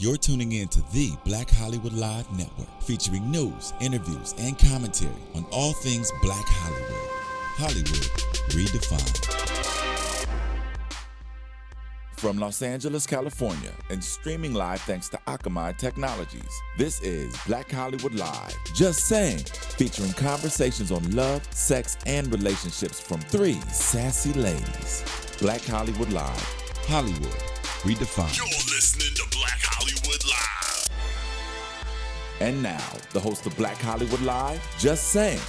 You're tuning in to the Black Hollywood Live Network, featuring news, interviews, and commentary on all things Black Hollywood. Hollywood redefined. From Los Angeles, California, and streaming live thanks to Akamai Technologies, this is Black Hollywood Live. Just saying, featuring conversations on love, sex, and relationships from three sassy ladies. Black Hollywood Live. Hollywood redefined. You're listening to Black Hollywood Live. And now, the host of Black Hollywood Live, Just Saying.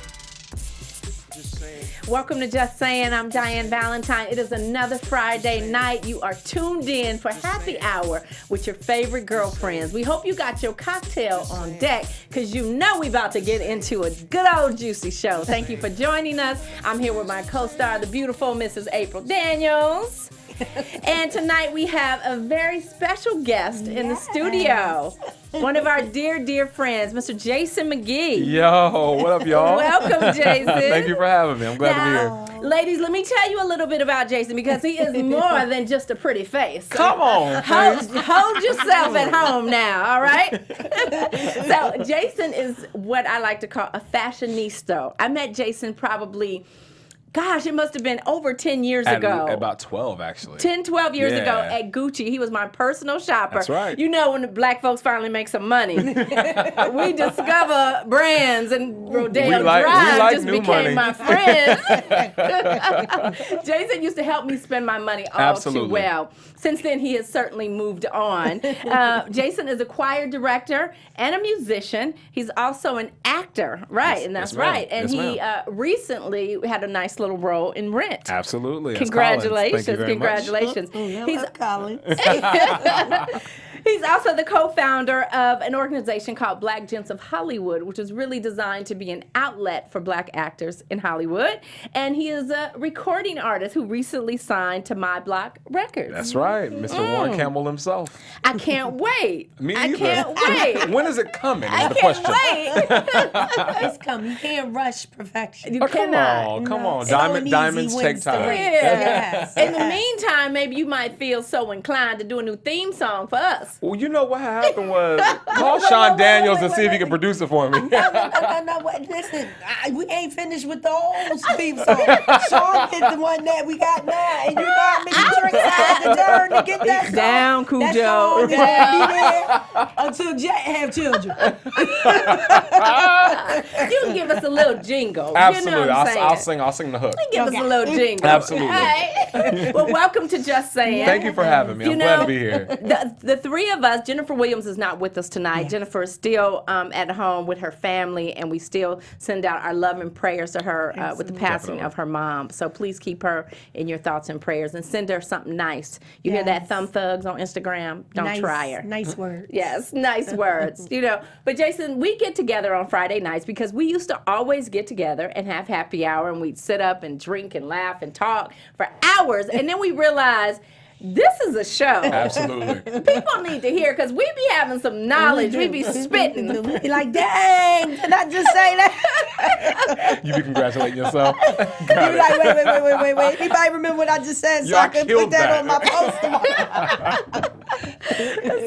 Welcome to Just Saying. I'm Diann Valentine. It is another Friday night. You are tuned in for happy hour with your favorite girlfriends. We hope you got your cocktail on deck because you know we about to get into a good old juicy show. Thank you for joining us. I'm here with my co-star, the beautiful Mrs. April Daniels. And tonight we have a very special guest in the studio. One of our dear friends, Mr. Jason McGee. Yo, what up, y'all? Welcome, Jason. Thank you for having me. I'm glad to be here. Ladies, let me tell you a little bit about Jason because he is more than just a pretty face. So come on. Hold yourself at home now, all right? So Jason is what I like to call a fashionista. I met Jason probably... Gosh, it must have been over 10 years ago. About 12, actually. 10, 12 years ago at Gucci. He was my personal shopper. That's right. You know when the black folks finally make some money. We discover brands and Rodeo Drive just became my friend. Jason used to help me spend my money all too well. Since then, he has certainly moved on. Jason is a choir director and a musician. He's also an actor, right? Yes, and that's yes, right. And yes, he recently had a nice little role in Rent. Absolutely. Congratulations. Thank you very Congratulations. Much. He's Collins. He's also the co-founder of an organization called Black Gents of Hollywood, which is really designed to be an outlet for black actors in Hollywood. And he is a recording artist who recently signed to My Block Records. That's right. Mr. Warren Campbell himself. I can't wait. Me I either. can't wait. When is it coming? I the can't question. wait. It's coming. You can't rush perfection. You Come cannot. on. Slow and Diamonds easy take wins the time. race. Yeah. Yes. In the meantime, maybe you might feel so inclined to do a new theme song for us. Well, you know what happened was, call Sean Daniels and see if he can produce it for me. No, wait, listen, we ain't finished with the old theme song. Sean is the one that we got now, and you got me to the turn to get that song. Down, Cujo. That song is gonna be there until Jet have children. You can give us a little jingle. Absolutely. You know what I'm saying? I'll sing the hook. Give us a little jingle. Absolutely. All right. Well, welcome to Just Saying. Thank you for having me. I'm glad to be here. The three of us, Jennifer Williams is not with us tonight. Jennifer is still at home with her family, and we still send out our love and prayers to her with the passing of her mom. So please keep her in your thoughts and prayers and send her something nice. You hear that, Thumb Thugs on Instagram? Don't try her. Nice words. Yes, nice words. But Jason, we get together on Friday nights because we used to always get together and have happy hour, and we'd sit up and drink and laugh and talk for hours, and then we realized this is a show. Absolutely. People need to hear because we be having some knowledge. We be spitting. We be like, dang, did I just say that? You be congratulating yourself. You be like, wait. Anybody remember what I just said so I can put that on my poster?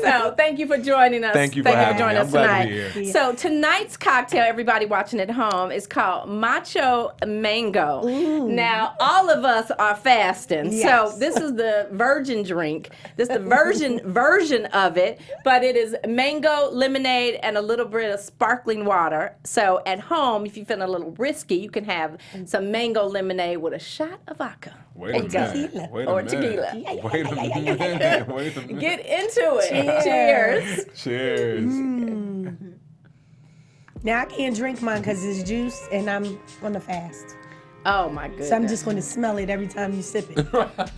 So thank you for joining us. Thank you for joining us I'm glad tonight. to be here. So tonight's cocktail, everybody watching at home, is called Macho Mango. Ooh. Now, all of us are fasting. Yes. So this is the virgin drink. This is the version of it, but it is mango, lemonade, and a little bit of sparkling water. So at home, if you're feeling a little risky, you can have some mango lemonade with a shot of vodka. Wait a minute. Tequila. Wait a minute. Get into it. Cheers. Cheers. Now, I can't drink mine because it's juice, and I'm on a fast. Oh, my goodness. So I'm just going to smell it every time you sip it.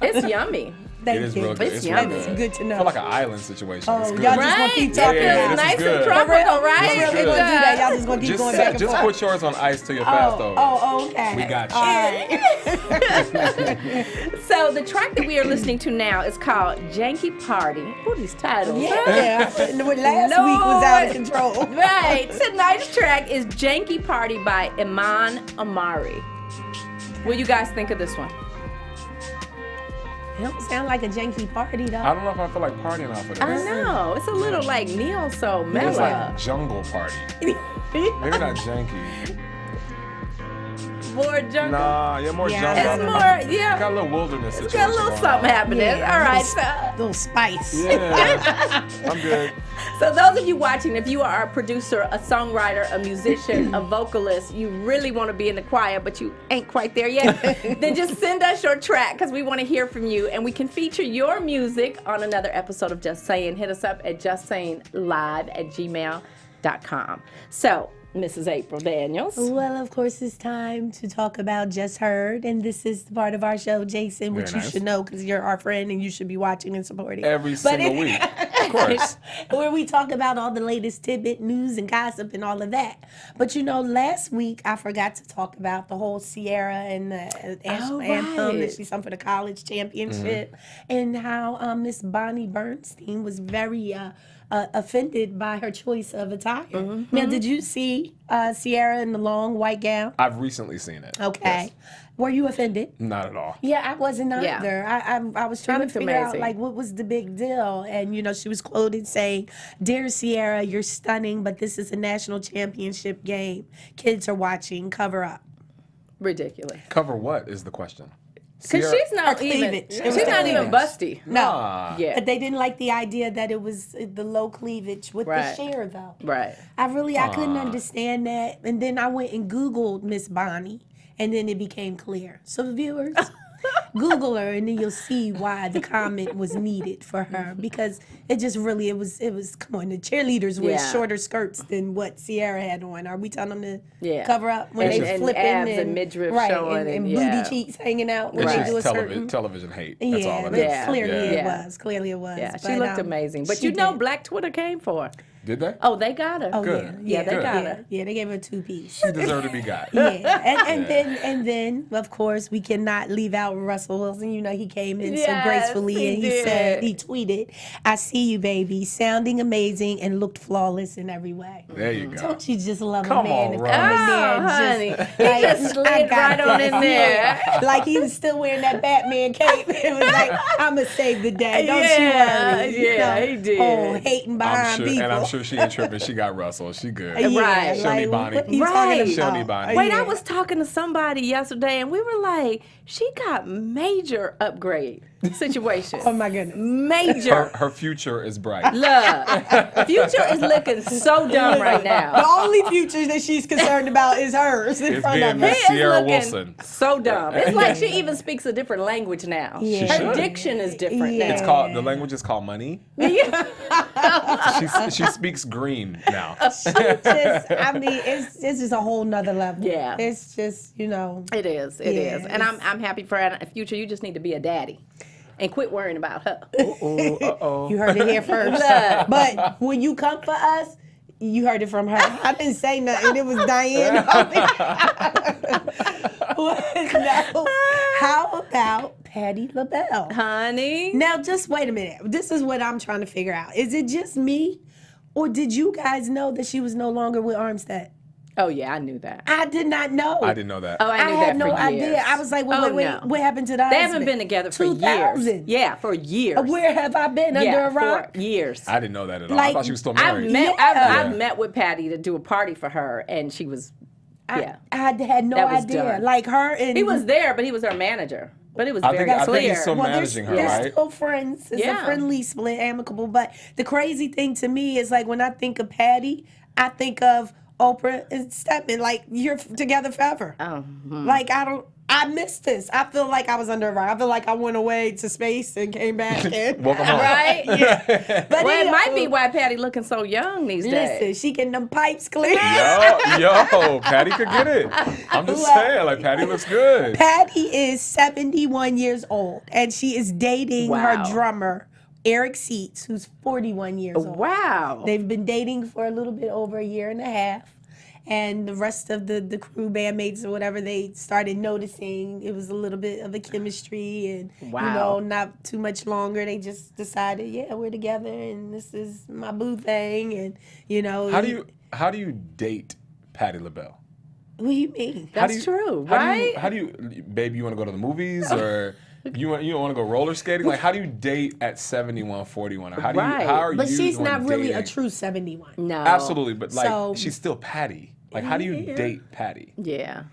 It's yummy. Thank It is you. real good. It's It's yummy. real It's good. good to know. I feel like an island situation. Oh, It's good. y'all just gonna keep talking. Yeah, this is nice good. and tropical, right? This is We're good. gonna do that. Y'all just gonna keep going back and Just forth. put yours on ice till you're fast over. Oh, okay. We got you. All right. So the track that we are listening to now is called Janky Party. Ooh, these titles. Yeah. Last week was out of control. Right. Tonight's track is Janky Party by Iman Amari. What do you guys think of this one? It don't sound like a janky party though. I don't know if I feel like partying off of this. I know. It's a little like neo soul mellow. It's like jungle party. Maybe not janky. More jungle. Nah, yeah, more Yeah. jungle. It's more, yeah. Got a little wilderness It's situation. got a little going something on. happening. Yeah, All right. little spice. Yeah, I'm good. So those of you watching, if you are a producer, a songwriter, a musician, a vocalist, you really want to be in the choir, but you ain't quite there yet, then just send us your track because we want to hear from you, and we can feature your music on another episode of Just Saying. Hit us up at justsayinglive@gmail.com. So, Mrs. April Daniels. Well, of course, it's time to talk about Just Heard, and this is the part of our show, Jason, which Very you nice. should know because you're our friend and you should be watching and supporting. Every single week. Of course. Where we talk about all the latest tidbit news and gossip and all of that. But you know, last week I forgot to talk about the whole Ciara and the national anthem that she sung for the college championship, and how Miss Bonnie Bernstein was very offended by her choice of attire. Now, did you see Ciara in the long white gown? I've recently seen it. Okay. Yes. Were you offended? Not at all. Yeah, I wasn't Yeah. either. I was trying to looked figure out, amazing. like, what was the big deal? And, you know, she was quoted saying, "Dear Ciara, you're stunning, but this is a national championship game. Kids are watching. Cover up." Ridiculous. Cover what is the question? Because Ciara- she's not Her even, cleavage. she's It was not the even cleavage. busty. No. Nah. Yeah. But they didn't like the idea that it was the low cleavage with Right. the share, though. Right. I couldn't understand that. And then I went and Googled Miss Bonnie, and then it became clear. So viewers, Google her, and then you'll see why the comment was needed for her, because it just really, it was come on, the cheerleaders wear Yeah. shorter skirts than what Ciara had on. Are we telling them to Yeah. cover up when And- they and flipping abs and midriff right, showing and and booty yeah. cheeks hanging out when It's they Right. do a just certain. television hate. That's all it but is. Yeah. clearly Yeah. it was. Clearly it was. Yeah, she But, looked amazing. But she you know, did. Black Twitter came for her. Did they? Oh, they got her. Oh Good. yeah, Yeah, they got her. Yeah, they gave her a 2-piece. She deserved to be got. Yeah, and then of course we cannot leave out Russell Wilson. You know, he came in so Yes, gracefully he and he did. said, he tweeted, "I see you, baby, sounding amazing and looked flawless in every way." There you go. Don't you just love Come a man on, to Russ. come in there and honey. just, He just I slid got right on this. in there. Yeah. Like he was still wearing that Batman cape. It was like, "I'ma save the day, don't Yeah, you worry." You yeah, know? he did. Oh, hating I'm behind sure, people. and I'm sure she ain't tripping. She got Russell. She good. Yeah, Right. She'll need like, Bonnie. what you Right. talking She'll about? need Bonnie. Wait, Yeah. I was talking to somebody yesterday, and we were like, she got major upgrade situation. Oh my goodness. Major. Her future is bright. Look, Future is looking so dumb right The now. only future that she's concerned about is hers in It's front being of Miss her. He is Ciara looking Wilson. so dumb. It's like she even speaks a different language now. Yeah. Her She should. diction is different Yeah. now. It's called, the language is called money. She speaks green now. She just, I mean, it's just a whole nother level. Yeah. It's just, you know. It is. It is. Yeah, And I'm happy for her. Future, you just need to be a daddy. And quit worrying about her. Uh-oh. You heard it here first. Look. But when you come for us, you heard it from her. I didn't say nothing. It was Diann. Now, how about Patti LaBelle? Honey. Now, just wait a minute. This is what I'm trying to figure out. Is it just me, or did you guys know that she was no longer with Armstead? Oh, yeah, I knew that. I did not know. I didn't know that. Oh, I knew had that no for years. idea. I was like, wait, Oh, wait, no. what happened to the They husband? haven't been together for 2000. years. Yeah, for years. Where have I been? Under yeah, a rock? for years. I didn't know that at all. Like, I thought she was still I've married. met, Yeah. I've met with Patti to do a party for her, and she was, yeah. I had no That was idea. done. Like her and He was there, but he was her manager. But it was I very think clear. he's still managing her, they're right? still friends. It's Yeah. a friendly split, amicable. But the crazy thing to me is like when I think of Patti, I think of Oprah and Stephen. Like you're together forever. Oh, Like I missed this. I feel like I was under a rock. I feel like I went away to space and came back. And, Welcome home. right? yeah. But Well, it anyway, might be why Patti looking so young these Listen, days. she getting them pipes clear. Yo, Patti could get it. I'm just saying, like, Patti looks good. Patti is 71 years old, and she is dating Wow. her drummer, Eric Seitz, who's 41 years old. Wow. They've been dating for a little bit over a year and a half. And the rest of the crew bandmates or whatever, they started noticing it was a little bit of a chemistry and, you Wow. know, not too much longer. They just decided, yeah, we're together and this is my boo thing. And, you know. How do you date Patti LaBelle? What do you mean? That's true, How right? do you, baby, you want to go to the movies or You don't want to go roller skating? Like, how do you date at 71, 41? Or how do you? Right. How are But you? she's doing not really a dating? true 71. No. Absolutely, but like So- she's still Patti. Like, how do you date Patti? Yeah.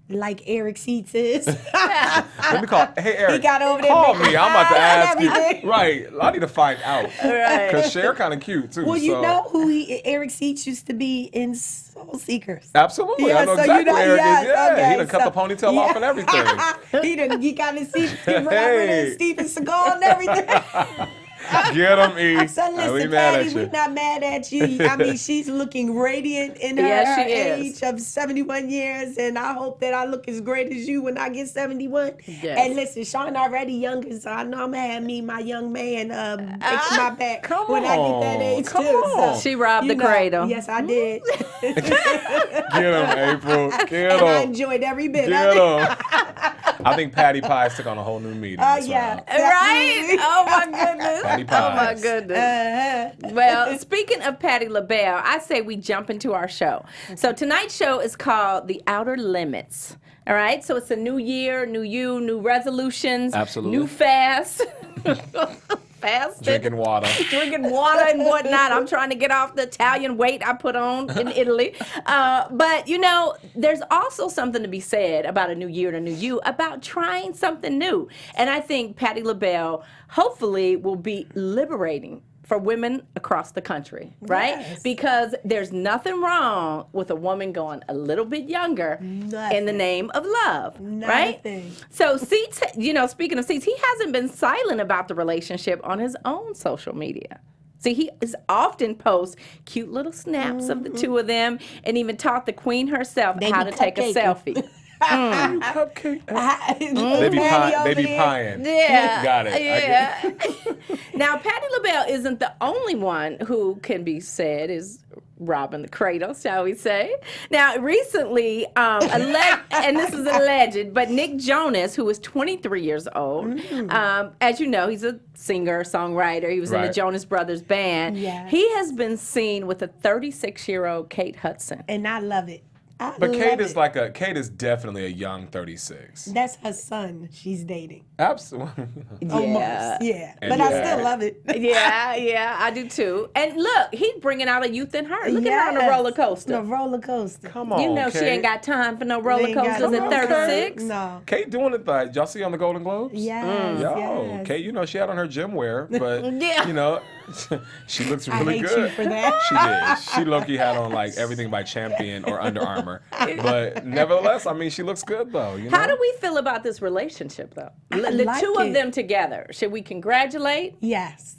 Like Eric Seats is. Let me call. Hey, Eric. He got over there Call making me. I'm about to eyes ask and you. everything. Right. I need to find out. Right. Because Cher kind of cute too. Well, you so. know who Eric Seats used to be in Soul Seekers. Absolutely. Yeah, I know so exactly you know, where Eric yes, is. Yeah. okay, He done cut the ponytail off and everything. You got his seat Hey. and Steven Seagal and everything. Get him, E. So we listen, mad Patti, at we're you. not mad at you. I mean, she's looking radiant in her, Yes, her she is. age of 71 years, and I hope that I look as great as you when I get 71. Yes. And listen, Sean already younger, so I know I'm gonna have me, my young man, fix my back come when I get that on, age come too. on. So, She robbed you the know, cradle. Yes, I did. Get him, April. Get And I him. enjoyed every bit Get of it. him. I think Patti Pie took on a whole new meaning. Oh, this yeah. round. Right? Oh my goodness. Patti Oh my Pies. goodness. Well, speaking of Patti LaBelle, I say we jump into our show. So tonight's show is called The Outer Limits. All right? So it's a new year, new you, new resolutions. Absolutely. New fast. Fast. Drinking water. Drinking water and whatnot. I'm trying to get off the Italian weight I put on in Italy. But, you know, there's also something to be said about a new year and a new you, about trying something new. And I think Patti LaBelle hopefully will be liberating for women across the country, right? Yes. Because there's nothing wrong with a woman going a little bit younger in the Nothing. name of love, right? Nothing. So Seats, you know, speaking of Seats, he hasn't been silent about the relationship on his own social media. See, he is often posts cute little snaps of the two of them and even taught the queen herself They how be to take a cupcaking. selfie. Cupcake. They They be pieing. Yeah. Got it. I Yeah. Now, Patti LaBelle isn't the only one who can be said is robbing the cradle, shall we say. Now, recently, and this is alleged, but Nick Jonas, who is 23 years old, as you know, he's a singer, songwriter. He was in the Right. Jonas Brothers band. Yes. He has been seen with a 36-year-old Kate Hudson. And I love it. I But Kate love is it. Kate is definitely a young 36. That's her son she's dating. Absolutely. Almost. Yeah. And But I yeah. still love it. Yeah, I do too. And look, he's bringing out a youth in her. Look at her on the Yes. roller coaster. The roller coaster. Come on, You know Kate. she ain't got time for no roller Ain't got coasters no at roller 36. No. Kate doing it like y'all see on the Golden Globes? Yes. Yo, Yes. Kate, you know she had on her gym wear, but Yeah. you know, she looks I really hate good. you for that. She did. She low-key had on like everything by Champion or Under Armour. But nevertheless, I mean, she looks good though. You know? How do we feel about this relationship, though? The like two it. of them together. Should we congratulate? Yes.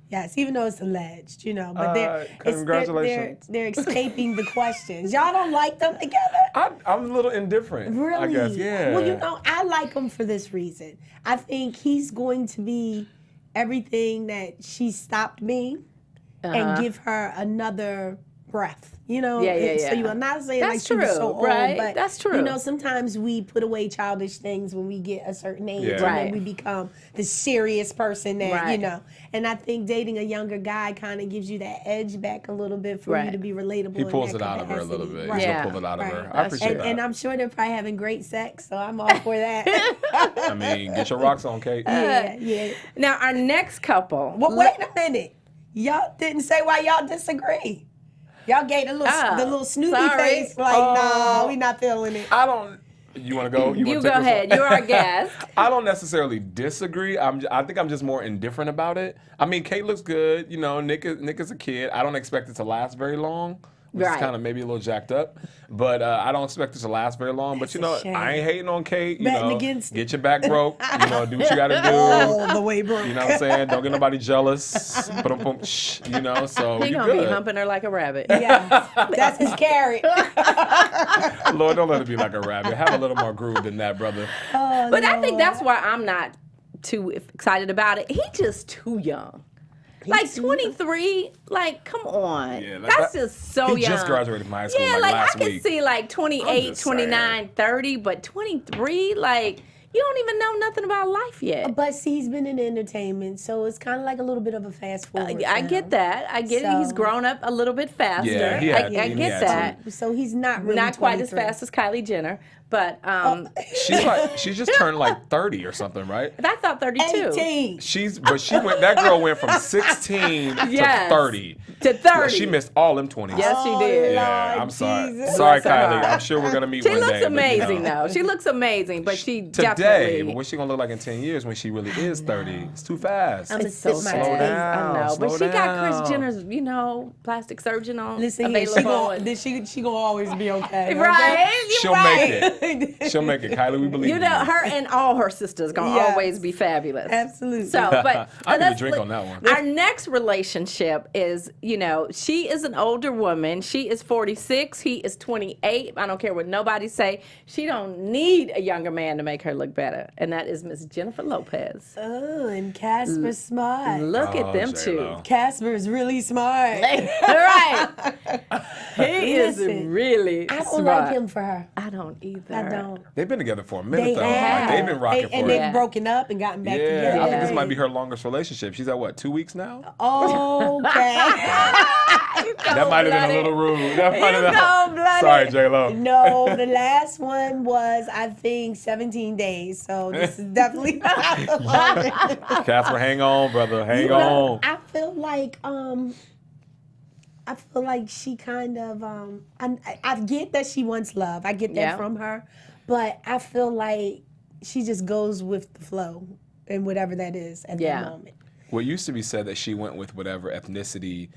Yes, even though it's alleged, you know, but Congratulations. they're escaping the questions. Y'all don't like them together? I'm a little indifferent. Really? I guess, yeah. Well, you know, I like him for this reason. I think he's going to be everything that she stopped being and give her another breath. You know, Yeah, yeah, so yeah. you are not saying That's like she was true, so old, right? but That's true. You know, sometimes we put away childish things when we get a certain age, Yeah. and Right. then we become the serious person that you Right. know. And I think dating a younger guy kind of gives you that edge back a little bit for Right. you to be relatable. He in pulls that it out of her a little capacity. bit. Right. He's Yeah. gonna pull it out of her. Right. I appreciate And, that. and I'm sure they're probably having great sex, so I'm all for that. I mean, get your rocks on, Kate. yeah. Now, our next couple. Well, wait a minute. Y'all didn't say why y'all disagree. Y'all gave the little snooty sorry. face, like, no, we not feeling it. I don't. You want to go? You wanna go take this ahead. one? You're our guest. I don't necessarily disagree. I think I'm just more indifferent about it. I mean, Kate looks good. You know, Nick is a kid. I don't expect it to last very long. Which Right. is kind of maybe a little jacked up, but I don't expect it to last very long. But you know, That's a shame. I ain't hating on Kate. You Betting know, against get your back broke. You know, do what you got to do. All the way broke. You know what I'm saying? Don't get nobody jealous. Boom, shh, you know, so He's you going to be good. humping her like a rabbit. Yes, that's his carrot. Lord, don't let it be like a rabbit. Have a little more groove than that, brother. But I think that's why I'm not too excited about it. He's just too young. Like 23, like come on. Yeah, that's just so he young. just graduated from high school Yeah, like like last I could week. see like I'm 28, just 29, 30, but 23, like you don't even know nothing about life yet. But see, he's been in entertainment, so it's kind of like a little bit of a fast forward. I get that. I get it. He's So- grown up a little bit faster. Yeah, he had to. I He get had to. that. So he's not really Not quite as 23. fast as Kylie Jenner, But she's just turned like 30 or something, right? I thought 32. 18. That girl went from 16 Yes. to 30. To 30. She missed all them 20s. Yes, she did. Yeah, Lord I'm sorry. Jesus. Sorry, Bless her Kylie. heart. I'm sure we're gonna meet She one day. looks but, you amazing, know. though. She looks amazing, but she Today, definitely. but what's she gonna look like in 10 years when she really is 30? It's too fast. I'm It's so Sit my sad. ass. down, I know, but slow she got Kris down. Jenner's, plastic surgeon on Listen here, available. she gonna always be okay. Right? You're She'll right. make it. She'll make it. Kylie, we believe You in know, you. her and all her sisters gonna Yes. always be fabulous. Absolutely. So, but I need a let's drink look- on that one. Our next relationship is, she is an older woman. She is 46. He is 28. I don't care what nobody say. She don't need a younger man to make her look better, and that is Miss Jennifer Lopez. Oh, and Casper's smart. Look at them J-Lo. two. Casper's really smart. Right. He is Listen, really I don't smart. like him for her. I don't either. I don't. They've been together for a minute They though. have. Like, they've been rocking and for they've Yeah. broken up and gotten back Yeah, together. I think this might be her longest relationship. She's at what, 2 weeks now? Okay. That might have been a little rude. That might have been. cold-blooded. Sorry, J-Lo. No, the last one was, I think, 17 days. So this is definitely not the longest. Casper, hang on, brother. Hang on. I feel like she kind of I get that she wants love. I get that Yeah. from her, but I feel like she just goes with the flow and whatever that is at Yeah. that moment. Well, it used to be said that she went with whatever ethnicity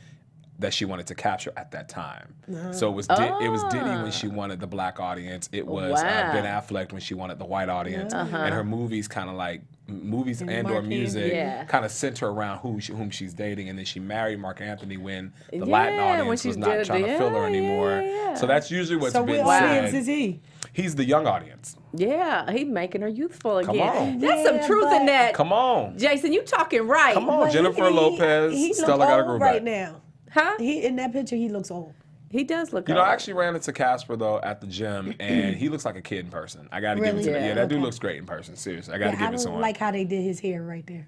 that she wanted to capture at that time. So it was Diddy when she wanted the black audience. It was Wow. Ben Affleck when she wanted the white audience. And her movies kind of like movies and or Mark music Yeah. kind of center around whom she's dating. And then she married Mark Anthony when the Yeah, Latin when audience she was not did- trying to fill her yeah, anymore. yeah. So that's usually what's So been what said. audience is he? He's the young audience. Yeah, he's making her youthful Come again. on. There's some Yeah, truth in but- that. Come on. Jason, you talking right. Come on, But Jennifer Lopez, he Stella look gotta old grow right back. now. Huh? He in that picture, he looks old. He does look You know, old. I actually ran into Casper though at the gym, and he looks like a kid in person. I gotta give Really? it to him. Yeah. Yeah, that dude Okay. looks great in person. Seriously, I gotta Yeah, give I it to don't him. like how they did his hair right there.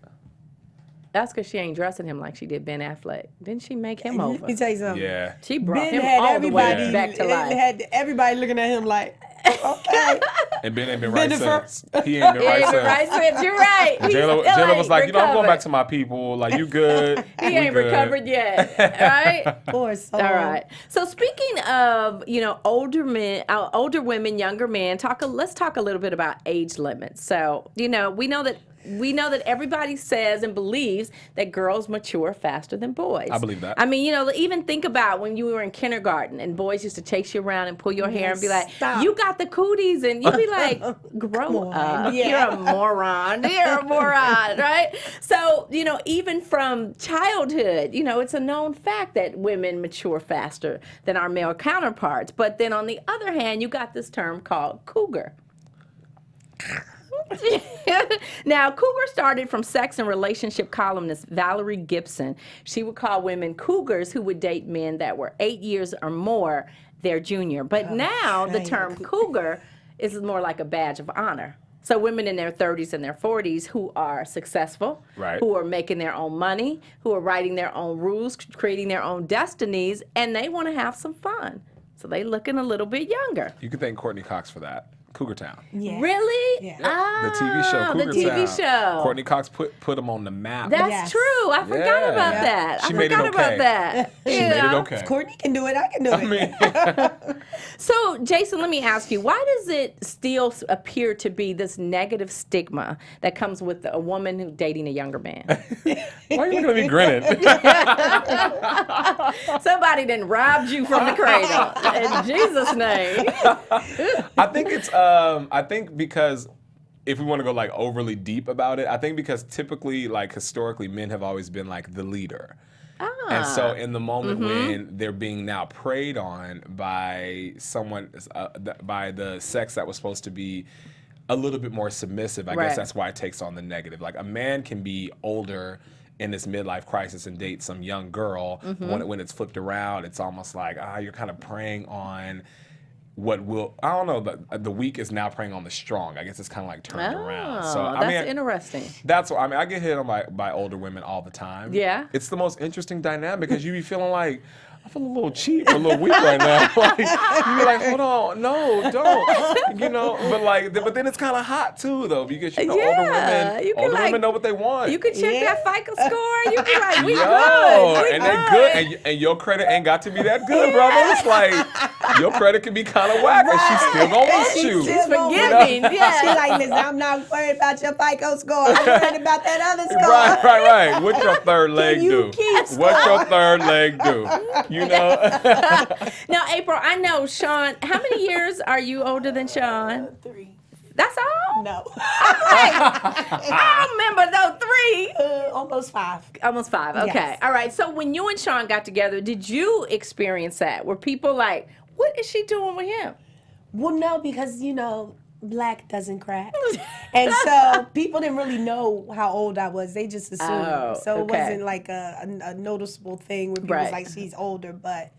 That's because she ain't dressing him like she did Ben Affleck. Didn't she make him over? Let me tell you something. Yeah. She brought Ben him had all the everybody way back to life. had everybody looking at him like, okay. And Ben ain't been right Jennifer. since. He ain't been right Yeah, since. right, Swift, you're right. He J-Lo still was ain't like, I'm going recovered. back to my people. Like, you good? He We ain't good. recovered yet, right? Poor soul. All right. So speaking of, older men, older women, younger men, let's talk a little bit about age limits. So, we know that everybody says and believes that girls mature faster than boys. I believe that. I mean, even think about when you were in kindergarten and boys used to chase you around and pull your hair and be like, Stop. you got the cooties. And you'd be like, grow on. up. Yeah. You're a moron. You're a moron, right? So, even from childhood, it's a known fact that women mature faster than our male counterparts. But then on the other hand, you got this term called cougar. Now, cougar started from sex and relationship columnist Valerie Gibson. She would call women cougars who would date men that were 8 years or more their junior. But now the shame. term cougar is more like a badge of honor. So women in their 30s and their 40s who are successful, Right. who are making their own money, who are writing their own rules, creating their own destinies, and they want to have some fun. So they looking a little bit younger. You can thank Courtney Cox for that. Cougar Town. Yeah. Really? Yeah. The TV show, Ah, Cougar the TV Town. show. Courtney Cox put them on the map. That's Yes. true. I forgot Yeah. about Yeah. that. She I made it forgot about okay. that. She made it okay. If Courtney can do it, I can do it. I mean, So, Jason, let me ask you, why does it still appear to be this negative stigma that comes with a woman who dating a younger man? why are you looking at me grinning? Somebody done robbed you from the cradle. In Jesus' name. I think it's I think because if we want to go like overly deep about it, I think because typically like historically men have always been like the leader. And so in the moment when they're being now preyed on by someone by the sex that was supposed to be a little bit more submissive, I Right. guess that's why it takes on the negative. Like a man can be older in this midlife crisis and date some young girl. When it's flipped around, it's almost like you're kind of preying on what will, I don't know, the weak is now preying on the strong. I guess it's kind of like turned around. So that's I mean, interesting. that's what I mean. I get hit on by older women all the time. Yeah. It's the most interesting dynamic because you be feeling like, I feel a little cheap, a little weak right now. Like, you be like, hold on, no, don't. You know, but then it's kind of hot too, though, because older women know what they want. You can check that FICO score. You be like, we good, and your credit ain't got to be that good, brother. It's like your credit can be kind of whack, and she's still gonna want you. She's forgiving. Yeah. She's like, listen, I'm not worried about your FICO score. I'm worried about that other score. Right. What's your third leg do? What's your third leg do? You know? Now, April, I know Sean. How many years are you older than Sean? 3. That's all? No. I remember those 3. Almost 5. Almost 5. Okay. Yes. All right. So when you and Sean got together, did you experience that? Were people like, what is she doing with him? Well, no, because, black doesn't crack. And so people didn't really know how old I was. They just assumed. It wasn't like a noticeable thing where people was like, she's older. But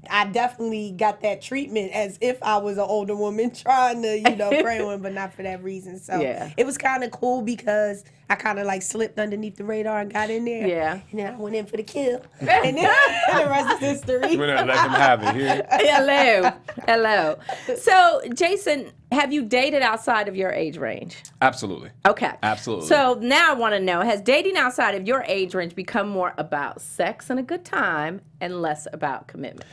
I definitely got that treatment as if I was an older woman trying to, pray on, but not for that reason. So it was kind of cool because I kind of like slipped underneath the radar and got in there. Yeah. And then I went in for the kill. And then the rest is history. We're gonna let them have it here. Hello. So, Jason, have you dated outside of your age range? Absolutely. Okay. Absolutely. So now I want to know, has dating outside of your age range become more about sex and a good time and less about commitment?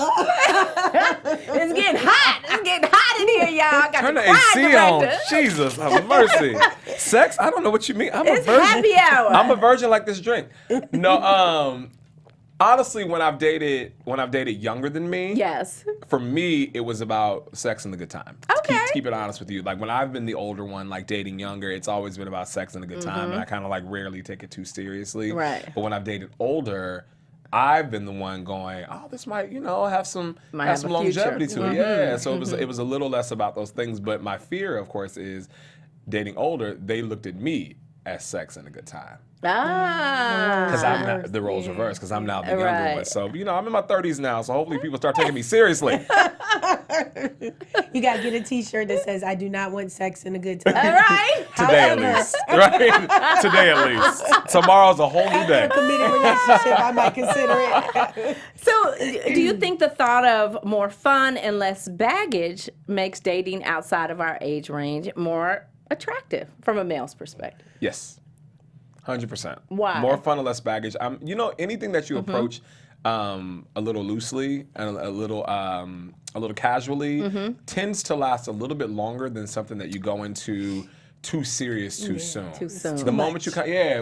It's getting hot. It's getting hot in here, y'all. I got Turn the the AC on. director. Jesus, have mercy. Sex? I don't know what you mean. It's happy hour. I'm a virgin like this drink. No, honestly, when I've dated younger than me, Yes. for me, it was about sex and a good time. Okay. Keep it honest with you. Like when I've been the older one, like dating younger, it's always been about sex and a good time, and I kind of like rarely take it too seriously. Right. But when I've dated older, I've been the one going, oh, this might, have some longevity to it. Yeah. So it was a little less about those things. But my fear, of course, is dating older. They looked at me as sex and a good time. Because I'm not, the roles reversed, because I'm now the younger one. So, I'm in my 30s now, so hopefully people start taking me seriously. You got to get a t-shirt that says, I do not want sex and a good time. All right. Today at least. Right? Today at least. Tomorrow's a whole new day. Committed relationship, I might consider it. So, do you think the thought of more fun and less baggage makes dating outside of our age range more attractive from a male's perspective? Yes. 100%. Why? More fun and less baggage. Anything that you approach a little loosely and a little casually tends to last a little bit longer than something that you go into too serious too soon. Too soon. The moment you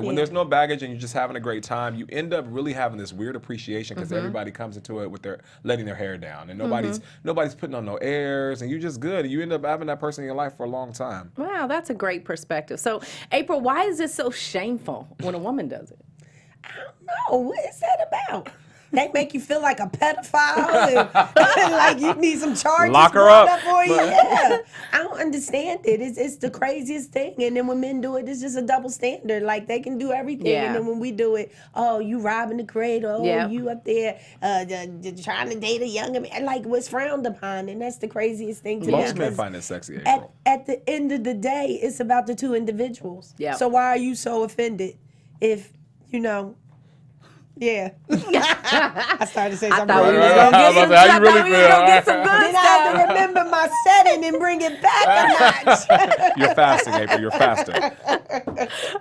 when there's no baggage and you're just having a great time, you end up really having this weird appreciation because everybody comes into it with letting their hair down, and nobody's putting on no airs, and you're just good, and you end up having that person in your life for a long time. Wow, that's a great perspective. So, April, why is this so shameful when a woman does it? I don't know. What is that about? They make you feel like a pedophile and like you need some charges. Lock her up. For you. Yeah. I don't understand it. It's the craziest thing. And then when men do it, it's just a double standard. Like they can do everything. Yeah. And then when we do it, oh, you robbing the cradle. Oh, you up there trying to date a younger man. Like what's frowned upon. And that's the craziest thing to me. Most men find it sexy, April. At the end of the day, it's about the two individuals. Yeah. So why are you so offended if, Yeah. I started to say something. How you really feel? Get some good Then I have to remember my setting and bring it back a notch. You're fasting, April. You're fasting.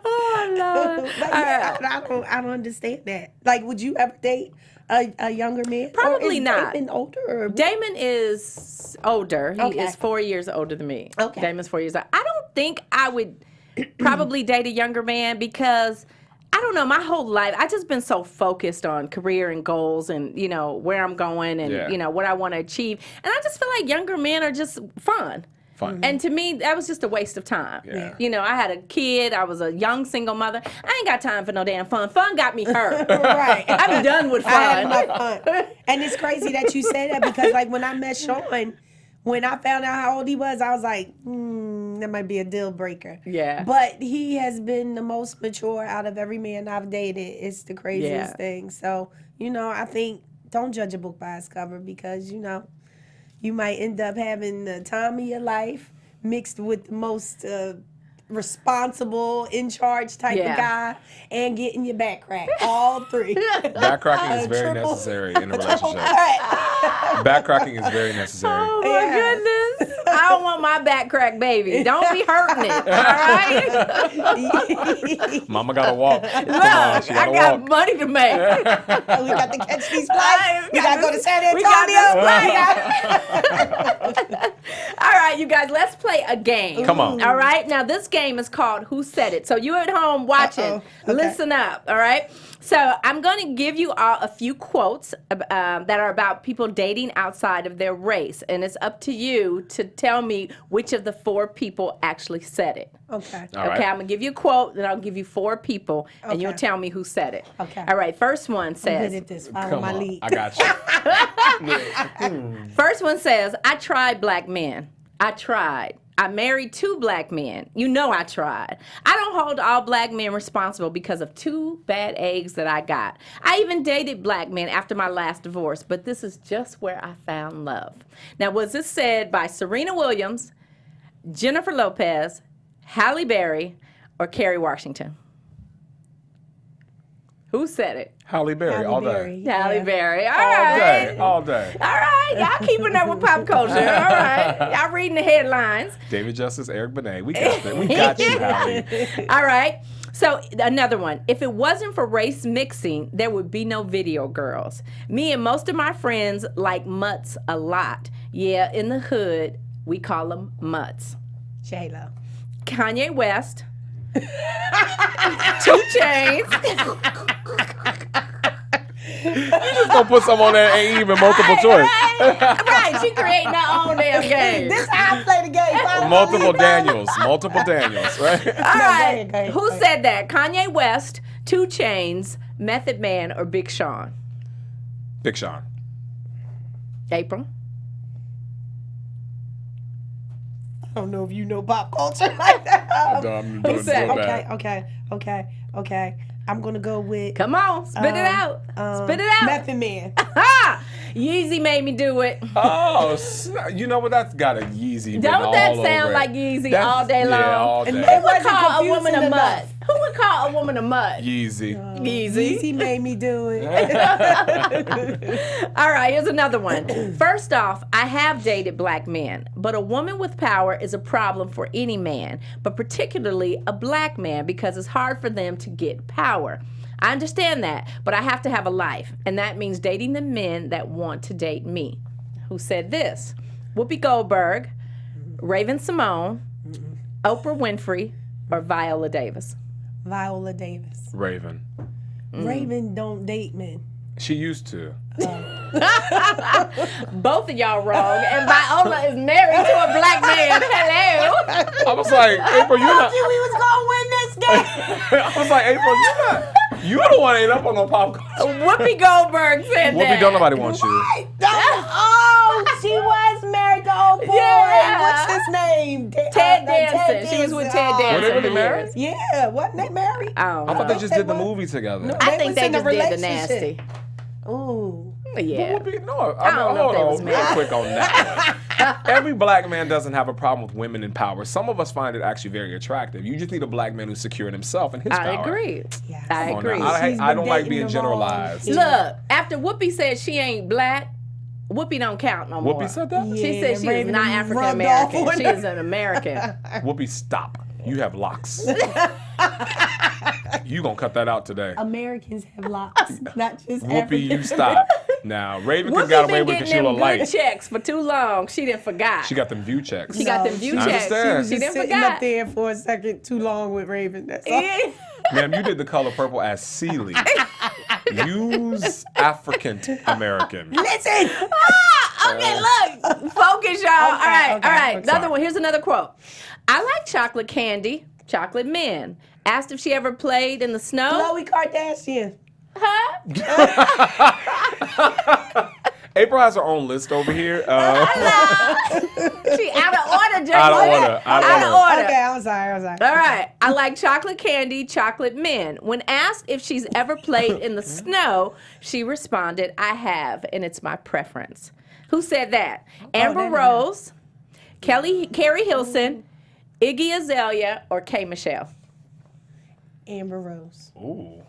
Oh, Lord. But I don't understand that. Like, would you ever date a younger man? Probably not. Damon older? Or? Damon is older. He is 4 years older than me. Okay. Damon's 4 years older. I don't think I would probably date a younger man because I don't know, my whole life, I've just been so focused on career and goals and, where I'm going and, what I want to achieve. And I just feel like younger men are just fun. And to me, that was just a waste of time. Yeah. I had a kid. I was a young single mother. I ain't got time for no damn fun. Fun got me hurt. Right. I'm done with fun. I had enough fun. And it's crazy that you say that because, like, when I met Sean, when I found out how old he was, I was like, that might be a deal breaker. Yeah. But he has been the most mature out of every man I've dated. It's the craziest thing. So, I think don't judge a book by its cover because, you might end up having the time of your life mixed with the most responsible, in charge type of guy, and getting your back cracked. All three. Back cracking is very necessary in a relationship. Back cracking is very necessary. Oh my goodness. I don't want my back crack, baby. Don't be hurting it. All right? Mama gotta walk. Come on, Look, she I gotta got walk. money to make. We got to catch these flights. We got to go to San We got Antonio. All right, you guys, let's play a game. Come on. All right, now this game is called Who Said It? So you at home watching, Uh-oh. Okay. listen up, all right? So I'm going to give you all a few quotes that are about people dating outside of their race, and it's up to you to tell me which of the 4 people actually said it. Okay. All right. Okay, I'm going to give you a quote, then I'll give you 4 people, and you'll Okay. tell me who said it. Okay. All right, first one I'm good says, at this. Follow Come my on. lead. I got you. first one says, I tried black men. I tried. I married 2 black men. You know I tried. I don't hold all black men responsible because of 2 bad eggs that I got. I even dated black men after my last divorce, but this is just where I found love. Now, was this said by Serena Williams, Jennifer Lopez, Halle Berry, or Kerry Washington? Who said it? Halle Berry all day. Berry, Halle yeah. Berry. All All right. day. All day. All right. Y'all keeping up with pop culture. All right. Y'all reading the headlines. David Justice, Eric Benet. We got that. We got you, Halle. All right. So another one. If it wasn't for race mixing, there would be no video girls. Me and most of my friends like mutts a lot. Yeah, in the hood, we call them mutts. J-Lo. Kanye West. 2 Chainz. You just gonna put some on there ain't even multiple choice. Right. She creating her own damn game. This how I play the game. Follow my Multiple lead, brother. Daniels, right? All right. go ahead. Who said that? Kanye West, 2 Chainz, Method Man, or Big Sean? Big Sean. April? I don't know if you know pop culture like that. I'm Who said? Okay. I'm gonna go with Come on, spit it out. Spit it out. Method Man. Ha! Yeezy made me do it. Oh, you know what? That's got a Yeezy. written Don't that all sound over like it. Yeezy That's- all day long? Yeah, all day. And Who It would wasn't call a woman a confusing mutt? enough. Who would call a woman a mutt? Yeezy. Yeezy. Yeezy made me do it. All right, here's another one. First off, I have dated black men, but a woman with power is a problem for any man, but particularly a black man because it's hard for them to get power. I understand that, but I have to have a life, and that means dating the men that want to date me. Who said this? Whoopi Goldberg, Raven Simone, Oprah Winfrey, or Viola Davis? Viola Davis. Raven. Raven don't date men. She used to. Both of y'all wrong, and Viola is married to a black man. Hello. I was like, April, you're not. We was gonna win this game. I was like, April, you're not. You don't want to end up on no pop culture. Whoopi Goldberg said that. Whoopi, don't nobody want you. Oh, she was married to old boy. Yeah. What's his name? Ted Danson. She was with Ted Oh. Danson. Were they really for married? years. Yeah, wasn't they married? I don't I thought know. they just did the movie together. No. I They think was they in a just did the relationship. nasty. Ooh. Yeah. Whoopi, no, I don't know if they was hold on, real married. quick on that one. Every black man doesn't have a problem with women in power. Some of us find it actually very attractive. You just need a black man who's secure in himself and his power. I agree. Yes. I Come on agree. now. She's I been don't like dating being them all. generalized. Look, after Whoopi said she ain't black, Whoopi don't count no more. Whoopi said that? Yeah. She said she is Raven not rubbed African off American. on She her. is an American. Whoopi, stop. You have locks. You gonna cut that out today. Americans have locks, not just Whoopi, Africans. you stop. Now, Raven could Whoopi got away been with it because getting she them was good light. checks for too long. She didn't forgot. She got them view checks. She got them view she checks. understand. was She just didn't sitting forgot. up there for a second too long with Raven. That's all. Yeah. Ma'am, you did the color purple as Sealy. Use African American. Listen. Okay, look. Focus, y'all. All right, okay, all right. okay. Another one. Here's another quote. I like chocolate candy, chocolate men. Asked if she ever played in the snow. Khloe Kardashian. Huh? April has her own list over here. She out of order, Jason. Out of order. Out of order. Okay, I'm sorry. All right. I like chocolate candy, chocolate men. When asked if she's ever played in the snow, she responded, I have, and it's my preference. Who said that? Amber that is- Rose, Carrie Hilson, Iggy Azalea or K. Michelle? Amber Rose. Ooh,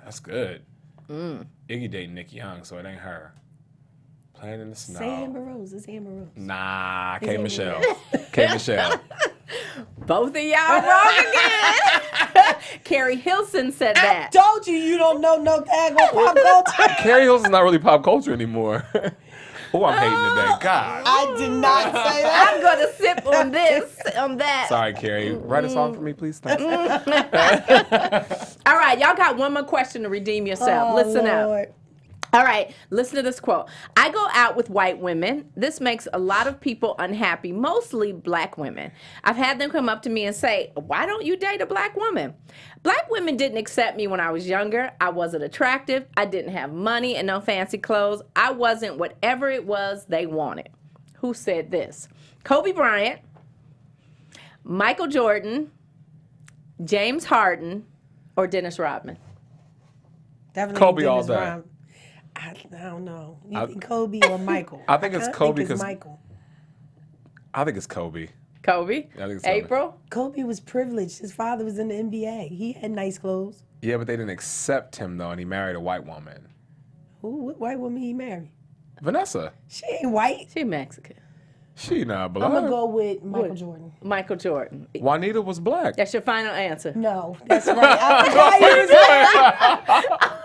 that's good. Iggy dating Nick Young, so it ain't her. Playing in the snow. Say Amber Rose. It's Amber Rose. Nah, K. Michelle. K. Michelle. Both of y'all wrong again. Carrie Hilson said that. I told you don't know no daggone pop culture. Carrie Hilson's not really pop culture anymore. Oh, I'm hating today. God. I did not say that. I'm going to sip on this, on that. Sorry, Carrie. Write a song for me, please. Thanks. All right, y'all got one more question to redeem yourself. Listen up. All right, listen to this quote. I go out with white women. This makes a lot of people unhappy, mostly black women. I've had them come up to me and say, why don't you date a black woman? Black women didn't accept me when I was younger. I wasn't attractive. I didn't have money and no fancy clothes. I wasn't whatever it was they wanted. Who said this? Kobe Bryant, Michael Jordan, James Harden, or Dennis Rodman? Definitely Kobe Dennis all day. Rodman. I don't know. You think Kobe or Michael? I think it's Kobe because Michael. I think it's Kobe. Kobe? I think it's April? Kobe was privileged. His father was in the NBA. He had nice clothes. Yeah, but they didn't accept him though, and he married a white woman. What white woman he married? Vanessa. She ain't white. She Mexican. She not black. I'm gonna go with Michael Jordan. Michael Jordan. Juanita was black. That's your final answer. No, that's right. I forgot he was black.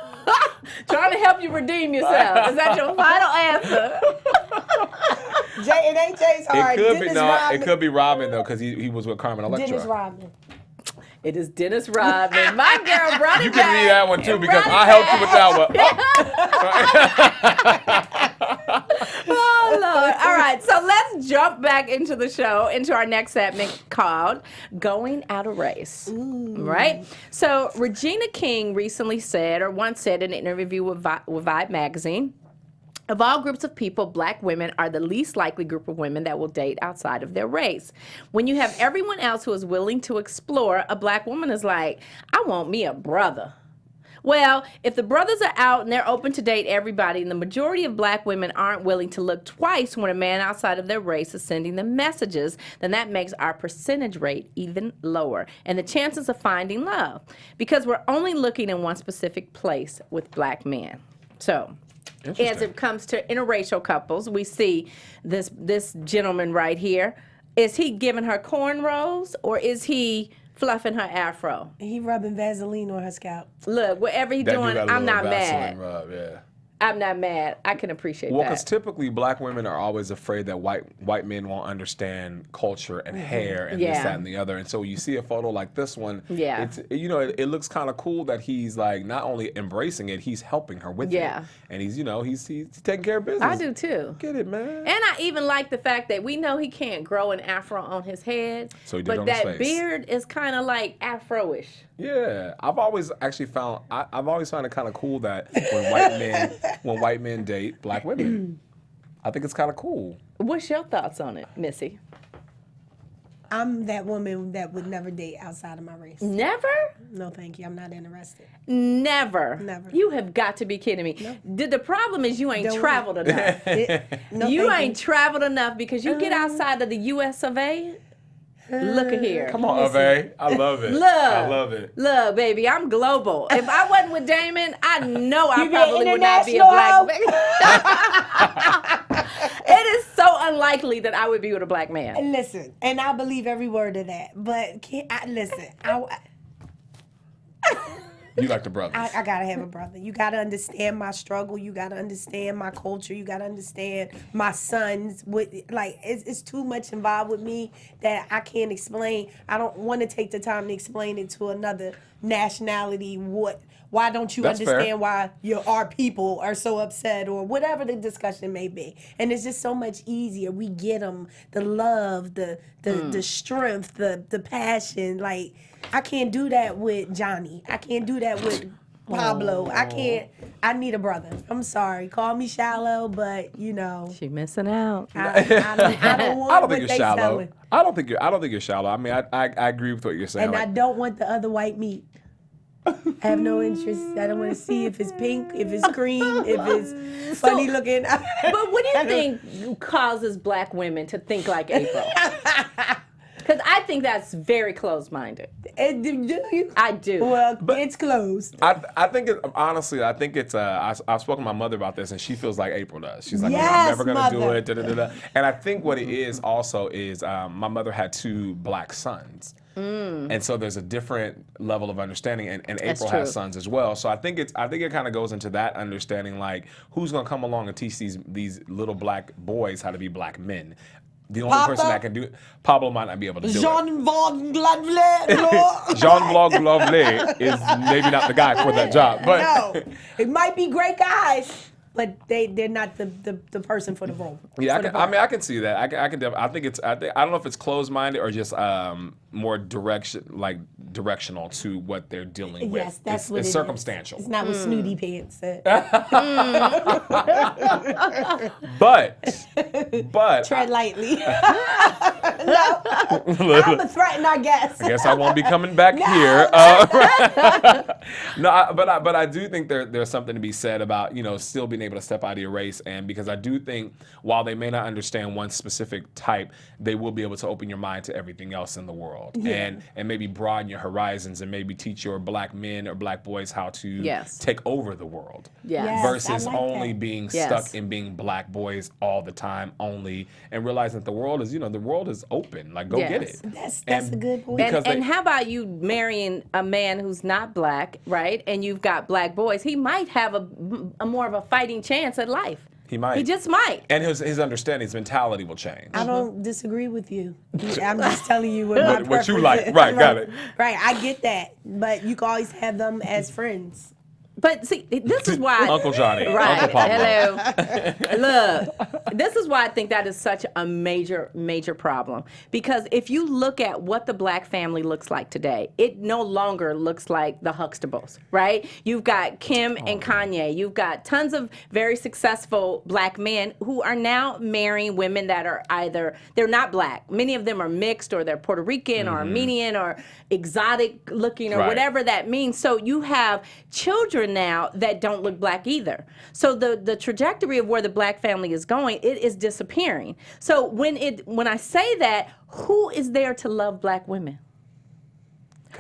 Trying to help you redeem yourself. Is that your final answer? It ain't Jay's hard. It could be Robin though, because he was with Carmen Electra. Dennis Rodman. It is Dennis Rodman. My girl brought it You back. can read that one too because I helped you with that one. Oh, Lord. All right, so let's jump back into the show, into our next segment called Going Out of Race. Ooh. Right? So Regina King recently said, or once said in an interview with Vibe magazine, of all groups of people, black women are the least likely group of women that will date outside of their race. When you have everyone else who is willing to explore, a black woman is like, I want me a brother. Well, if the brothers are out and they're open to date everybody, and the majority of black women aren't willing to look twice when a man outside of their race is sending them messages, then that makes our percentage rate even lower and the chances of finding love, because we're only looking in one specific place with black men. So, as it comes to interracial couples, we see this gentleman right here. Is he giving her cornrows or is he fluffing her afro? He rubbing Vaseline on her scalp. Look, whatever he's doing, I'm not mad. Rub, yeah. I'm not mad. I can appreciate Well, that. because typically black women are always afraid that white men won't understand culture and hair and this, that, and the other. And so you see a photo like this one, it's it looks kind of cool that he's like not only embracing it, he's helping her with it. And he's he's taking care of business. I do too. Get it, man. And I even like the fact that we know he can't grow an afro on his head, so he did but on his that face. beard is kind of like afro-ish. Yeah, I've always found it kind of cool that when white men date black women, I think it's kind of cool. What's your thoughts on it, Missy? I'm that woman that would never date outside of my race. Never? No, thank you. I'm not interested. Never. Never. You have got to be kidding me. No. The problem is you ain't traveled enough. You ain't traveled enough because you get outside of the U.S. of A. Look at here. Come on, Ave. I love it. Look. I love it. Look, baby, I'm global. If I wasn't with Damon, I know I probably would not be a black man. It is so unlikely that I would be with a black man. Listen, and I believe every word of that. But listen, You like the brothers. I gotta have a brother. You gotta understand my struggle. You gotta understand my culture. You gotta understand my sons. It's too much involved with me that I can't explain. I don't want to take the time to explain it to another nationality. Why don't you understand why our people are so upset or whatever the discussion may be? And it's just so much easier. We get them the love, the strength, the passion. Like, I can't do that with Johnny. I can't do that with Pablo. I need a brother. I'm sorry. Call me shallow, but She missing out. I don't want what think you're they shallow. selling. I don't think you're shallow. I mean, I agree with what you're saying. And I don't want the other white meat. I have no interest. I don't want to see if it's pink, if it's cream, if it's funny looking. But what do you think causes black women to think like April? Because I think that's very closed-minded. Do you? I do. Well, it's closed. I think honestly, I think it's I've spoken to my mother about this, and she feels like April does. She's like, Yes, I'm never gonna do mother. it. Da, da, da, da. And I think what it is also is my mother had 2 black sons. And so there's a different level of understanding, and April true. has sons as well. So I think it kind of goes into that understanding, like who's gonna come along and teach these little black boys how to be black men. The only Papa? person that can do it, Pablo might not be able to do it. Jean-Claude Jean-Claude Lovely is maybe not the guy for that job, but No, it might be great guys, but they're not the person for the role. yeah, for the I mean, I can see that. I don't know if it's closed-minded or just more directional to what they're dealing with. Yes, that's it's, what it's it is. circumstantial. It's not what Snooty Pants said. But Tread lightly. No, I'm a threaten our guests. I guess I won't be coming back here. But I do think there's something to be said about still being able to step out of your race, and because I do think while they may not understand one specific type, they will be able to open your mind to everything else in the world, and maybe broaden your horizons, and maybe teach your black men or black boys how to take over the world, Yes. versus I like only that. being Yes. stuck in being black boys all the time only, and realizing that the world is open. Like, go get Yes. it. That's a good point. Because And how about you marrying a man who's not black, right? And you've got black boys. He might have a more of a fighting chance at life. He might. He just might. And his understanding, his mentality will change. I don't disagree with you. I'm just telling you what my What you preference like. is. Right, got it. Right, I get that, but you can always have them as friends. But see, this is why. Uncle Johnny. Right. Uncle Pablo. Hello. Look, this is why I think that is such a major, major problem. Because if you look at what the black family looks like today, it no longer looks like the Huxtables, right? You've got Kim and Kanye. You've got tons of very successful black men who are now marrying women that are either, they're not black. Many of them are mixed, or they're Puerto Rican or Armenian or exotic looking or Right. whatever that means. So you have children now that don't look black either. So the trajectory of where the black family is going, it is disappearing. So when I say that, who is there to love black women?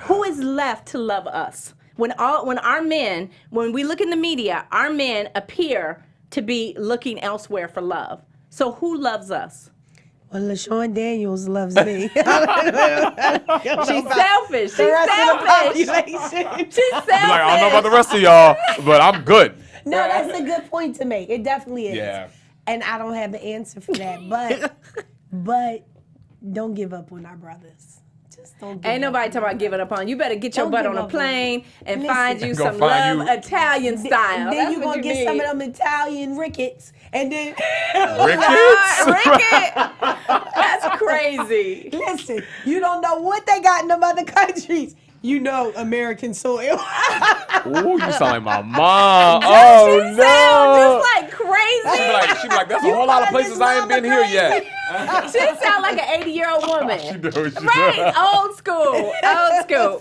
Who is left to love us? When our men, when we look in the media, our men appear to be looking elsewhere for love. So who loves us? Well, LaShawn Daniels loves me. She's selfish. She's The rest of the selfish. population. She's selfish. Like, I don't know about the rest of y'all, but I'm good. No, that's a good point to make. It definitely is. Yeah. And I don't have the answer for that. But don't give up on our brothers. Just don't give Ain't nobody talking about giving up on you. Better get your Don't butt give on a up on plane and Listen. find you Go some find love you- Italian style. Then That's you're what going to you get some need. of them Italian rickets. And then, Rickets? Ricket. That's crazy. listen, you don't know what they got in them other countries. You know American soil. Ooh, you sound like my mom. She Oh, sound no. just like crazy. She be like, that's a whole lot of places I ain't been here yet. She sound like an 80-year-old woman. She do, she do. Right, old school.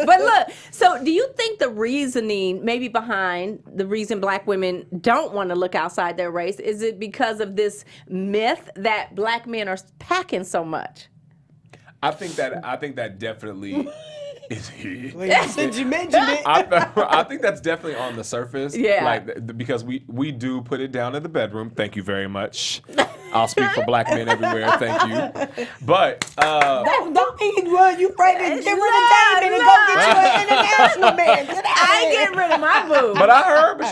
But look, so do you think the reasoning maybe behind the reason black women don't want to look outside their race, is it because of this myth that black men are packing so much? I think that definitely is. Since you mentioned it. I think that's definitely on the surface. Yeah. Like, because we do put it down in the bedroom. Thank you very much. I'll speak for black men everywhere. Thank you. But Don't be well, you ready to get rid of Damon and go get you an international man. Get out I ain't getting rid of my boo. But I heard,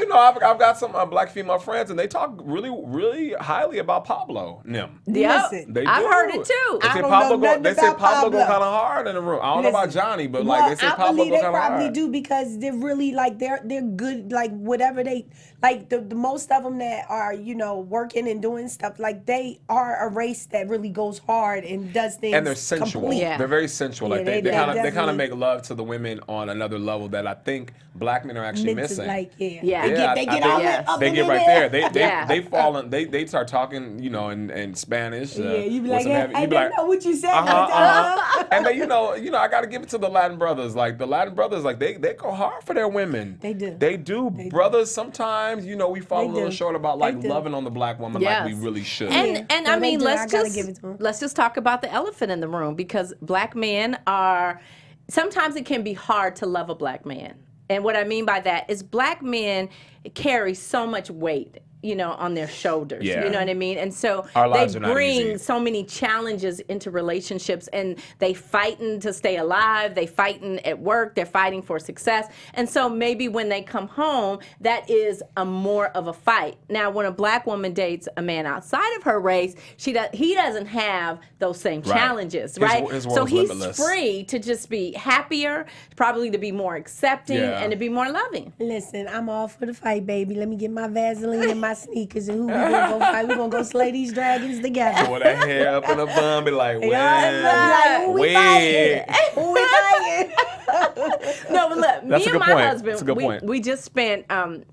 I've got some black female friends, and they talk really, really highly about Pablo. Nim. Yep. Listen, They I've do. heard it too. They I say don't Pablo know nothing they say about Pablo go Pablo. kind of hard in the room. I don't know about Listen, Johnny, but well, like they say I Pablo believe go they kind of probably hard. do because they're really like they're good, like whatever they like the most of them that are working and doing stuff, like they are a race that really goes hard and does things And they're sensual. complete. Yeah. They're very sensual. Yeah, Like they they kind of definitely- make love to the women on another level that I think black men are actually Meant to, missing. like Yeah. they I get think all yes. up they in get there. right there. Yeah. They fall in, they start talking, in Spanish. Yeah, you be with like, some heavy- I you be didn't know what you said. uh-huh. And then I got to give it to the Latin brothers. Like the Latin brothers, like they go hard for their women. They do. They do. Brothers, sometimes we fall They a little do. short about like They do. loving on the black woman Yes. like we really should. And I mean, let's just talk about the elephant in the room, because black men are, sometimes it can be hard to love a black man. And what I mean by that is black men carry so much weight, you know, on their shoulders. Yeah. You know what I mean? And so they bring so many challenges into relationships, and they fighting to stay alive. They fighting at work. They're fighting for success. And so maybe when they come home, that is a more of a fight. Now, when a black woman dates a man outside of her race, he doesn't have those same challenges, right? So he's limitless. Free to just be happier, probably to be more accepting, and to be more loving. Listen, I'm all for the fight, baby. Let me get my Vaseline and my sneakers, and who we gonna go fight? We gonna go slay these dragons together. Pull that hair up in a bun, be like, who we fighting? Who we fighting? No, but look, me and my husband, we just spent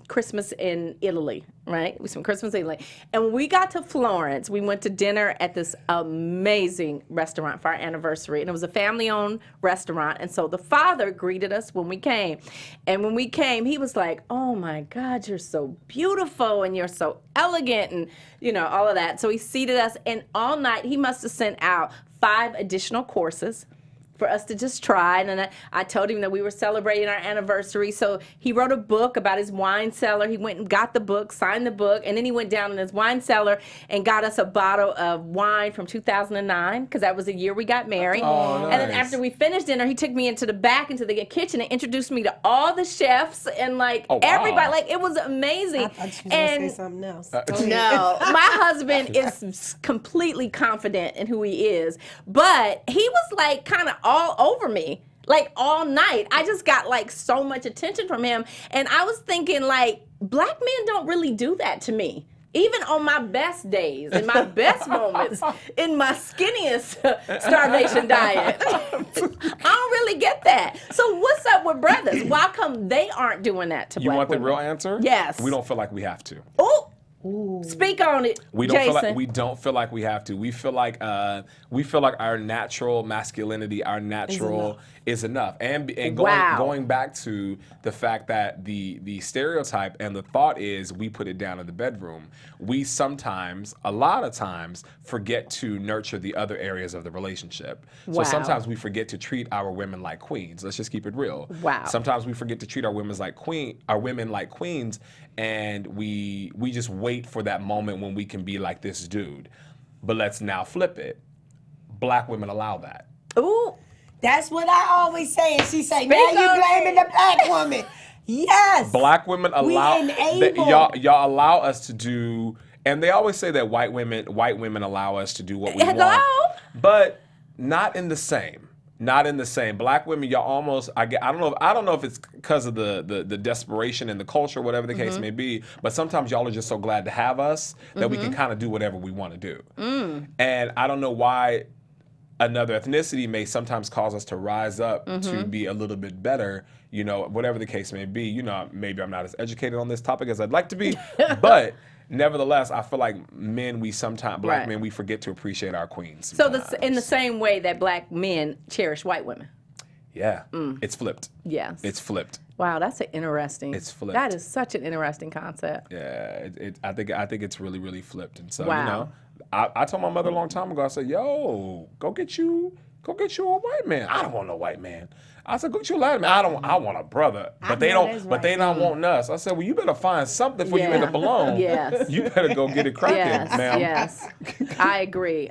Christmas in Italy, right? We spent Christmas in Italy. And when we got to Florence, we went to dinner at this amazing restaurant for our anniversary. And it was a family-owned restaurant. And so the father greeted us when we came. And when we came, he was like, oh my God, you're so beautiful and you're so elegant and, you know, all of that. So he seated us, and all night he must have sent out 5 additional courses for us to just try. And then I told him that we were celebrating our anniversary. So he wrote a book about his wine cellar. He went and got the book, signed the book, and then he went down in his wine cellar and got us a bottle of wine from 2009, because that was the year we got married. Oh, nice. And then after we finished dinner, he took me into the back, into the kitchen, and introduced me to all the chefs and everybody. Like, it was amazing. I thought you were going to say something else. No, my husband is completely confident in who he is, but he was like kind of all over me, like all night. I just got like so much attention from him, and I was thinking, like, black men don't really do that to me. Even on my best days, in my best moments, in my skinniest starvation diet, I don't really get that. So what's up with brothers? Why come they aren't doing that to black women? You want the real answer? Yes. We don't feel like we have to. Ooh, speak on it, we don't Jason. we don't feel like we have to. We feel like our natural masculinity, our natural is enough. And going back to the fact that the stereotype and the thought is we put it down in the bedroom. We sometimes, a lot of times, forget to nurture the other areas of the relationship. So sometimes we forget to treat our women like queens. Let's just keep it real. Wow. Sometimes we forget to treat our women like queens, and we just wait for that moment when we can be like this dude. But let's now flip it. Black women allow that. Ooh. That's what I always say. And she say, now you blaming the black woman. Yes. Black women allow y'all allow us to do, and they always say that white women allow us to do what we want. But not in the same. Not in the same. Black women, y'all almost, I don't know if it's because of the desperation in the culture, whatever the case may be, but sometimes y'all are just so glad to have us that we can kind of do whatever we want to do. And I don't know why another ethnicity may sometimes cause us to rise up to be a little bit better, you know, whatever the case may be. You know, maybe I'm not as educated on this topic as I'd like to be, but nevertheless, I feel like black men, we forget to appreciate our queens. So in the same way that black men cherish white women. Yeah, it's flipped. Yes. It's flipped. Wow, that's an interesting. It's flipped. That is such an interesting concept. Yeah, I think it's really, really flipped. And so, you know, I told my mother a long time ago, I said, yo, go get you a white man. I don't want no white man. I said, go get you a Latin man. I want a brother. But they not wanting us. I said, well, you better find something before you end up alone. Yes. You better go get it cracking, ma'am. Yes. I agree.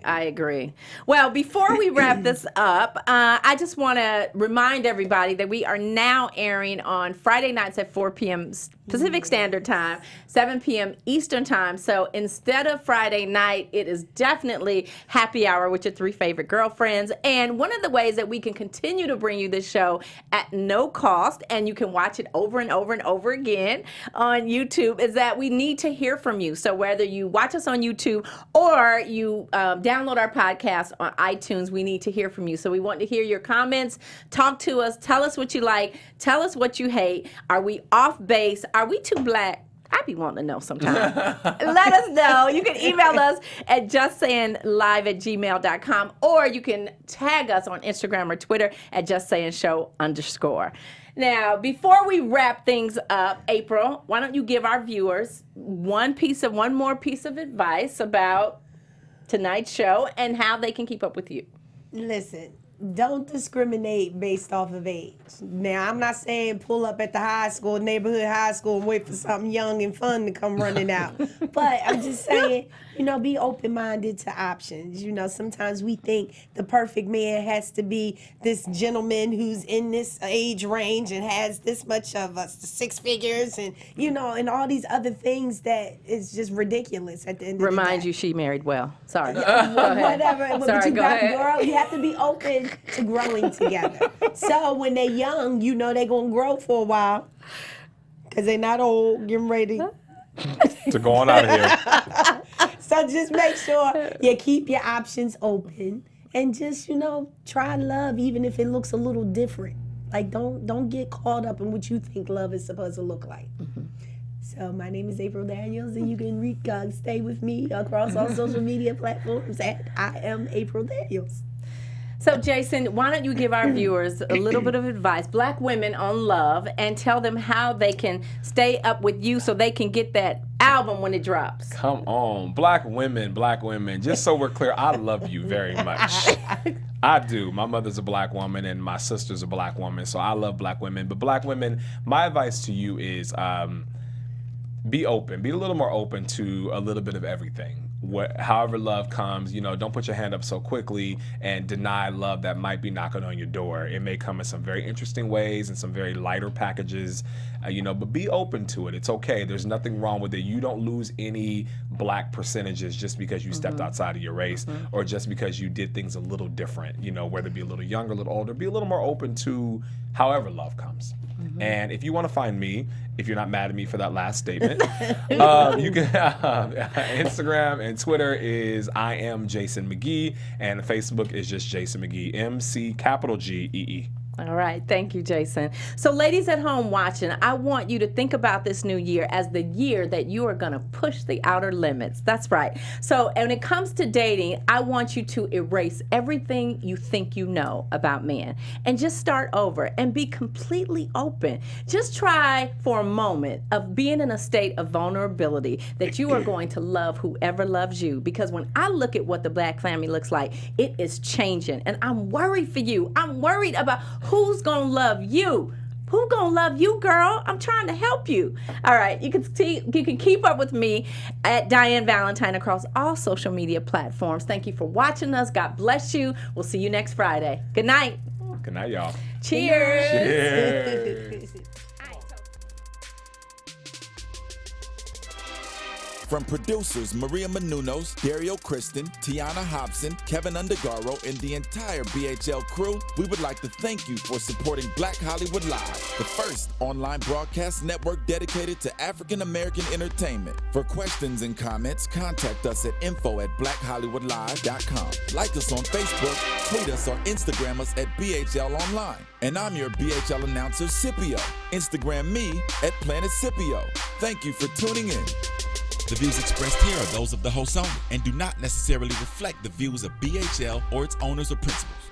Well, before we wrap this up, I just want to remind everybody that we are now airing on Friday nights at 4 p.m. Pacific Standard Time, 7 p.m. Eastern Time. So instead of Friday night, it is definitely happy hour with your 3 favorite girlfriends. And one of the ways that we can continue to bring you this show at no cost, and you can watch it over and over and over again on YouTube, is that we need to hear from you. So whether you watch us on YouTube or you download our podcast on iTunes, we need to hear from you. So we want to hear your comments. Talk to us. Tell us what you like. Tell us what you hate. Are we off base? Are we too black? I be wanting to know sometimes. Let us know. You can email us at justsayinglive@gmail.com, or you can tag us on Instagram or Twitter at justsaying_show_. Now, before we wrap things up, April, why don't you give our viewers one more piece of advice about tonight's show and how they can keep up with you. Listen, don't discriminate based off of age. Now, I'm not saying pull up at the high school, neighborhood high school, and wait for something young and fun to come running out. But I'm just saying, be open-minded to options. Sometimes we think the perfect man has to be this gentleman who's in this age range and has this much of us, 6 figures, and, and all these other things that is just ridiculous at the end of the day. Remind you she married well. Sorry. Whatever. Sorry, But you go got ahead. girl, you have to be open to growing together. So when they're young, they're going to grow for a while because they're not old, getting ready to go on out of here. So just make sure you keep your options open and just, try love even if it looks a little different. Like, don't get caught up in what you think love is supposed to look like. Mm-hmm. So my name is April Daniels, and you can stay with me across all social media platforms at I am April Daniels. So, Jason, why don't you give our viewers a little bit of advice, Black women on love, and tell them how they can stay up with you so they can get that album when it drops. Come on. Black women. Just so we're clear, I love you very much. I do. My mother's a Black woman, and my sister's a Black woman, so I love Black women. But Black women, my advice to you is be open. Be a little more open to a little bit of everything. However love comes, don't put your hand up so quickly and deny love that might be knocking on your door. It may come in some very interesting ways and some very lighter packages, but be open to it. It's okay. There's nothing wrong with it. You don't lose any Black percentages just because you stepped outside of your race or just because you did things a little different, whether it be a little younger, a little older. Be a little more open to however love comes. And if you want to find me, if you're not mad at me for that last statement, you can Instagram and Twitter is I am Jason McGee, and Facebook is just Jason McGee, MCGEE. All right. Thank you, Jason. So ladies at home watching, I want you to think about this new year as the year that you are going to push the outer limits. That's right. So when it comes to dating, I want you to erase everything you think you know about men and just start over and be completely open. Just try for a moment of being in a state of vulnerability that you are going to love whoever loves you. Because when I look at what the Black family looks like, it is changing. And I'm worried for you. I'm worried about who's gonna love you. Who gonna love you, girl? I'm trying to help you. All right, you can keep up with me at Diann Valentine across all social media platforms. Thank you for watching us. God bless you. We'll see you next Friday. Good night. Good night, y'all. Cheers. Cheers. From producers Maria Menounos, Dario Kristen, Tiana Hobson, Kevin Undergaro, and the entire BHL crew, we would like to thank you for supporting Black Hollywood Live, the first online broadcast network dedicated to African American entertainment. For questions and comments, contact us at info@blackhollywoodlive.com. Like us on Facebook, tweet us, or Instagram us at BHL Online. And I'm your BHL announcer, Scipio. Instagram me at Planet Scipio. Thank you for tuning in. The views expressed here are those of the host only and do not necessarily reflect the views of BHL or its owners or principals.